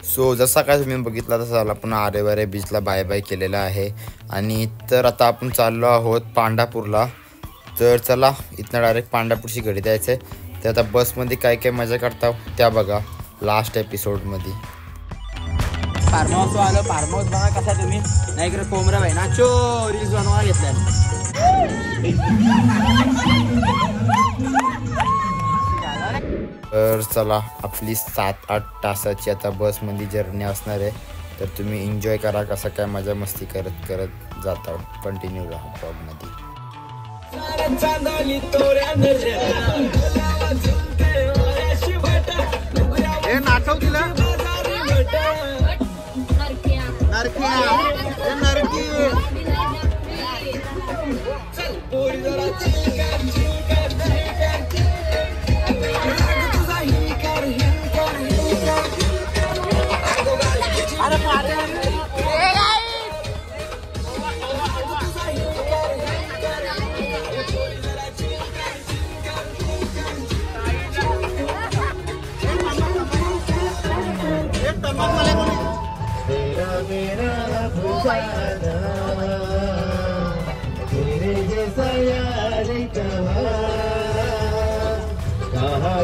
So जसा काय तुम्ही बघितला तसा आपण आरेवारे बीचला बाय बाय केलेला आहे आणि तर आता आपण चाललो आहोत पांढरपूरला। तर चला इथनं डायरेक्ट पांढरपूरची घरी जायचं आहे। तर आता बसमध्ये काय काय मजा करता त्या बघा लास्ट एपिसोडमध्ये। फार्म हाऊस आलो, फार्म हाऊस बघा कसा तुम्ही नाही इकडे कोमरा भाई नाचो रील्स बनवा घेतल्या। तर चला आपली 7-8 तासाची आता बसमध्ये जर्नी असणार आहे। तर तुम्ही एन्जॉय करा कसं काय मजा मस्ती करत करत जाता। कंटिन्यू राहा ब्लॉगमध्ये। नाचव तिला तेरे जैसा यार कहाँ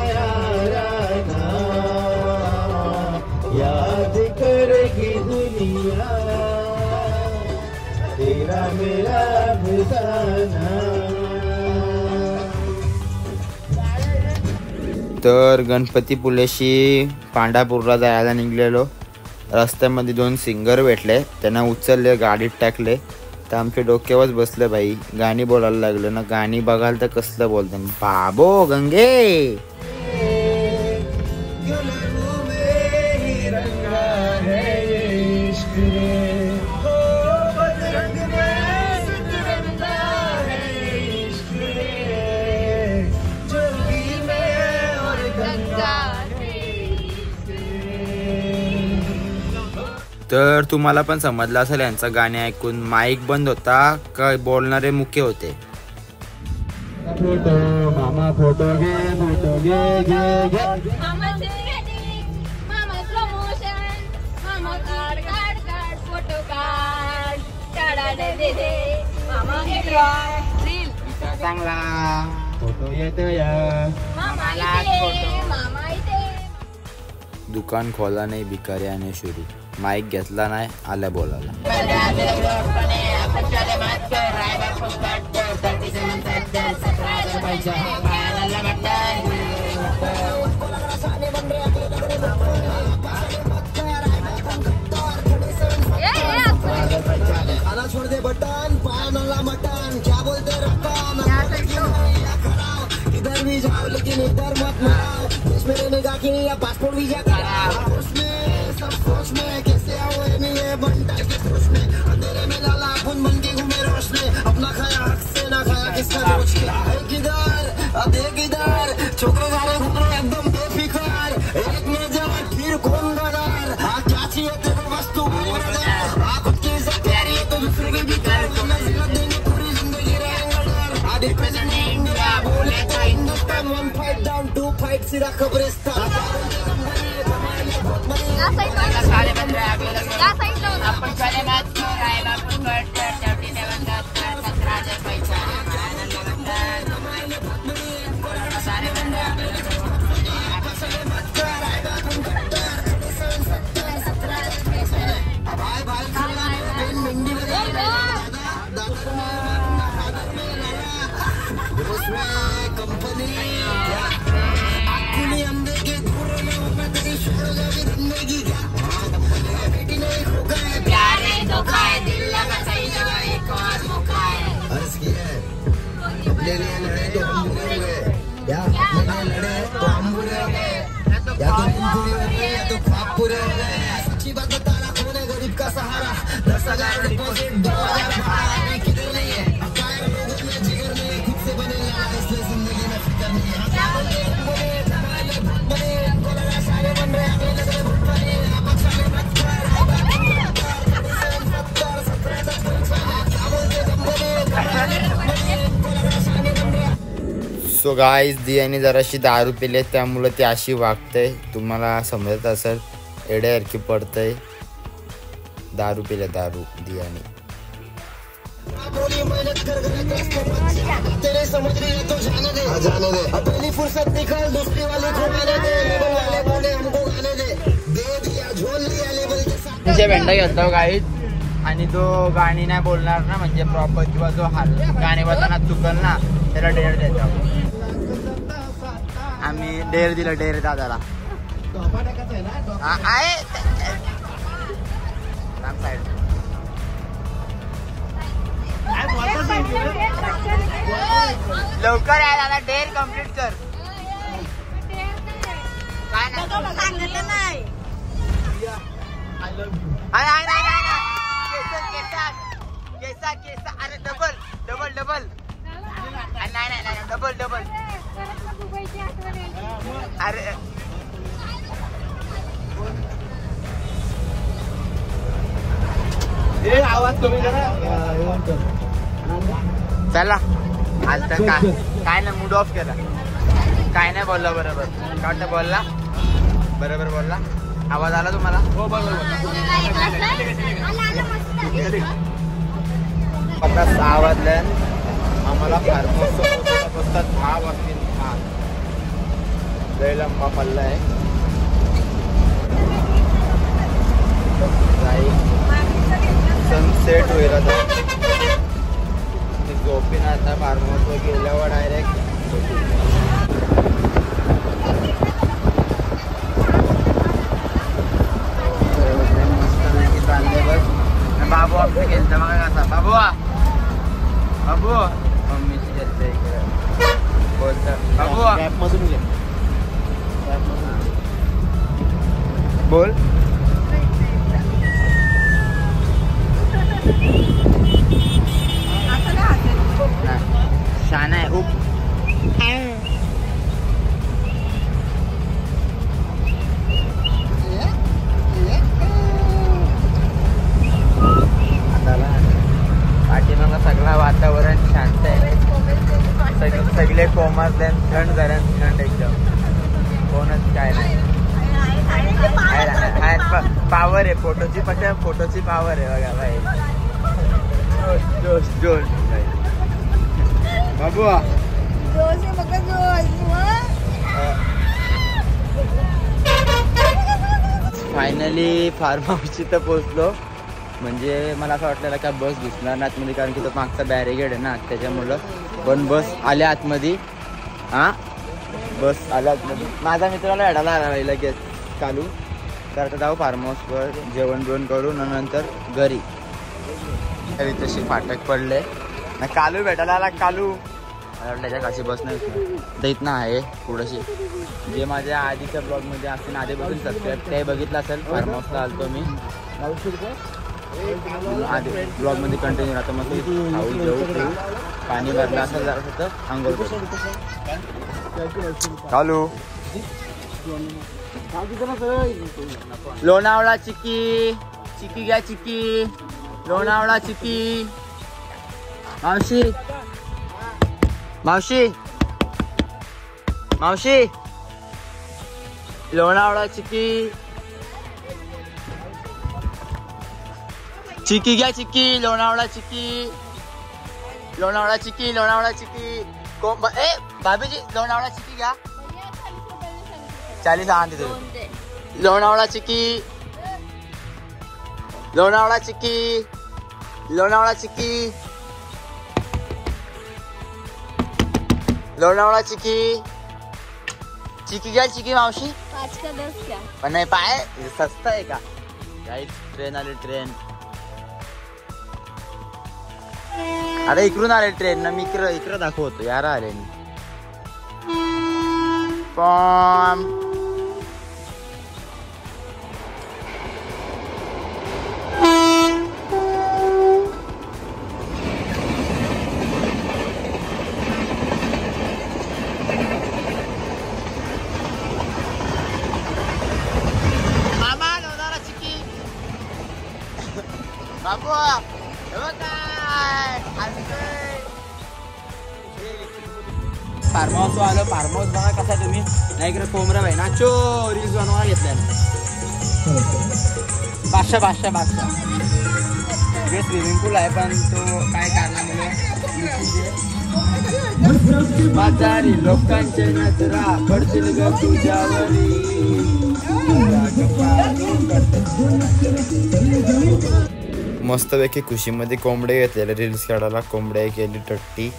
याराना याद करेगी दुनिया तेरा मेरा अफसाना। तर गणपतीपुलेशी पांढरपूरला जायला निघलेलो। रस्त्यामध्ये 2 सिंगर भेटले, त्यांना उचलले गाडीत टाकले तर आमच्या डोक्यावरच बसले भाई। गाणी बोलायला लागले ना, गाणी बघाल तर कसलं बोलतात बाबो गंगे। तर तुम्हाला पण समजलं असेल यांचं गाणे ऐकून माईक बंद होता का बोलणारे मुके होते। फोटो मामा फोटो घे मामा स्लो मोशन मामा काढ फोटो काढ काढा दे मामा रील चांगला फोटो येतो या मामा इथे। दुकान खोला नाही भिकाऱ्याने सुरू, माईक घेतला नाही आल्या बोलायला। छोड़ दे बटन पानला मटन क्या बोलते रक्कम इधर भी जाओ लेकिन इधर मत मारो इसमें रहने का कि या पासपोर्ट वीजा कराओ उसमें सब सोच में कैसे आओ ये बनता के सोच में अंधेरे में लाला अपन मन के घूमे रोश में अपना खाया हक से ना खाया किसका सोच के किधर अब देख इधर छोकरे सारे घूम रहे एकदम बेफिक्र एक में जब फिर कौन गदार आ क्या चाहिए तेरे को बस तू आ खुद की इज्जत प्यारी है तो दूसरे की भी कर जिंदगी देंगे पूरी जिंदगी रहेंगे डर आ रिप्रेजेंटिंग इंडिया बोले तो हिंदुस्तान 1 फाइट डाउन 2 फाइट सीधा कब्रिस्तान। सारे बंद रहे आपण चले मत रायला फुकट शेवटी देवंदास 17,000 पैसा सारे बंद कंपनी अंदर के दूर में तेरी शोर जिंदगी प्यार है धोखा है दिल लगा सही जगह एक और मौका है। अर्ज किया है अपने लिए लड़े तो हम बुरे हुए या अपने लिए लड़े तो हम बुरे हो गए या तो हम बुरे हो गए या तो ख्वाब पूरे हो गए। सच्ची बात बता रहा कौन है गरीब का सहारा 10,000 डिपॉजिट 2,000 भाड़ा किधर नहीं है कायर लोगों में जिगर नहीं खुद से बने इसलिए जिंदगी में फिक्र नहीं है क्या बोले सारे बन रहे अगले लग रहे बने आप सारे मत कर सो गाईज दियाने जराशी दारू पिले त्यामुळे ती अशी वागते, तुम्हाला समजत असेल। एड्यासारखी पडतंय. दारू पिल्या दारू दियाने. बोली मेहनत कर तेरे समझ रही है तो जाने दे पहली फुर्सत निकाल दूसरी वाली को आने दे वाले बोले हमको आने दे दिया झोल लिया लेवल के साथ. तुमचे भेंडा घेतो गाईत आणि तो गाणी नाही बोलणार ना म्हणजे प्रॉपर किंवा जो गाणी बोलताना चुकल ना त्याला डेअर देतो. आम्ही डेअर दिलं डेअर दादाला. आहे साईड लवकर आहे दादा डेअर कम्प्लीट कर. काय नाही अरे डबल डबल डबल नाही डबल डबल अरे आवाज कमी करा. चला आज तर काय नाही मूड ऑफ केला. काय नाही बोलला बरोबर काय बोलला बरोबर बोलला. आवाज आला तुम्हाला? हो बरोबर. आता 6 वाजल्या आम्हाला फार्म हाऊस वाजता 10 वाजतील. लय लंबा पल्ला आहे. सनसेट होईल आता. झोपीन आता फार्म हाऊसवर गेल्यावर डायरेक्ट बाबू आमचं गेलं मग कसा बाबू बाबू मम्मीची गेलते बोलत बाबू मधून घे. बोल. शाना आहे उप पाठीमाग सगळं वातावरण शांत आहे. सगळे कोमत थंड झाले थंड एकदम. कोणच काय नाही. पावर आहे फोटोची फोटोची पावर आहे बघा भाई. जोश जोश बाबू फायनली फार्म हाऊसची तर पोहोचलो. म्हणजे मला असं वाटलेलं का बस दिसणार ना आतमध्ये कारण की तो मागचा बॅरिगेड आहे ना त्याच्यामुळं. पण बस आल्या आतमध्ये. हां बस आल्या आतमध्ये. माझा मित्राला भेटायला आला लगेच चालू. तर आता जाऊ फार्म हाऊसवर जेवण बिवण करून नंतर घरी. तशी फाटक पडले ना. कालू भेटायला आला कालू. मला वाटलं त्याच्या काशी बस नाही तर इथनं आहे थोडंशी. जे माझ्या आधीच्या ब्लॉगमध्ये असेल आधीपासून सबस्क्राईब ते बघितलं असेल. फार्म हाऊसला आलतो मी. आधी ब्लॉगमध्ये कंटिन्यू राहतो. मग खाऊ जेवू ठेवू पाणी भरलं असं जरा होतं आंघोळ चालू. लोणावळा चिक्की चिक्की घ्या चिक्की. लोणावळा चिक्की. मावशी मावशी मावशी लोणावळा चिक्की चिक्की घ्या चिक्की. लोणावळा चिक्की लोणावळा चिक्की लोणावळा चिक्की. भाभी जी लोणावळा चिक्की घ्या. 40 आणते तुम्ही. लोणावळा चिक्की लोणावळा चिक्की लोणावळा चिक्की लोणावळा चिक्की चिक्की घ्या चिक्की मावशी. 5 का 10 क्या पण नाही पाय सस्ता आहे का. गाईस ट्रेन आली ट्रेन. अरे इकडून आले ट्रेन ना. मी इकडं दाखवतो यार आले पॉम. बाबू फार्म हाऊस आलो. फार्म हाऊस बघा कसा तुम्ही. नाही इकडे कोमरा आहे ना. चो रील्स बनवायला घेतल्या बादशाह हे स्विमिंग पूल आहे पण तो काय कारणामुळे बाजारी लोकांचे नजरा पडतील ग तुझ्यावरी. मस्तपैकी खुशीमध्ये कोंबडे घेतलेले रील्स काढायला. कोंबड्या केली टट्टी.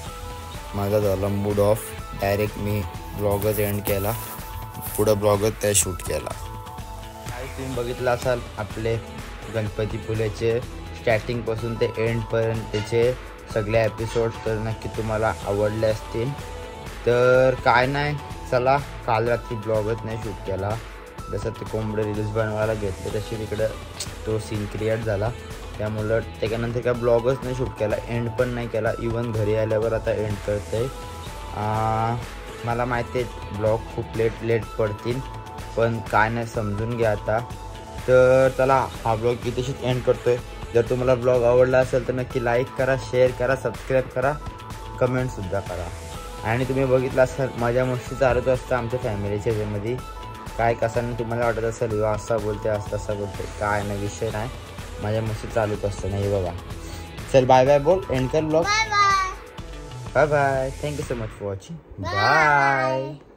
माझा झाला मूड ऑफ. डायरेक्ट मी ब्लॉगच एंड केला. पुढं ब्लॉगच त्या शूट केला. काय तुम्ही बघितलं असाल आपले गणपतीपुलेचे स्टार्टिंगपासून ते एंडपर्यंतचे सगळे एपिसोड, तर नक्की तुम्हाला आवडले असतील. तर काय नाही, चला काल रात्री ब्लॉगच नाही शूट केला. जसं ते कोंबडे रील्स बनवायला घेतले तशी तिकडं तो सीन क्रिएट झाला. त्यामुळं त्याच्यानंतर काय ब्लॉगच नाही शूट केला, एंड पण नाही केला. इवन घरी आल्यावर आता एंड करते. मला माहिती आहे ब्लॉग खूप लेट पडतील, पण काय नाही समजून घ्या आता. तर चला हा ब्लॉग इथेच एंड करतोय. जर तुम्हाला ब्लॉग आवडला असेल तर नक्की लाईक करा, शेअर करा, सबस्क्राईब करा, कमेंटसुद्धा करा. आणि तुम्ही बघितलं असाल मजा मस्ती चालत असतं आमच्या फॅमिलीच्या ह्याच्यामध्ये. काय कसं तुम्हाला वाटत असेल असा बोलते तसा बोलते, काय नाही विषय नाही, माझ्या मस्ती चालूच असतं. नाही बघा, चल बाय बाय बोल, एंड कर blog. Bye bye. Thank you so much for watching. Bye.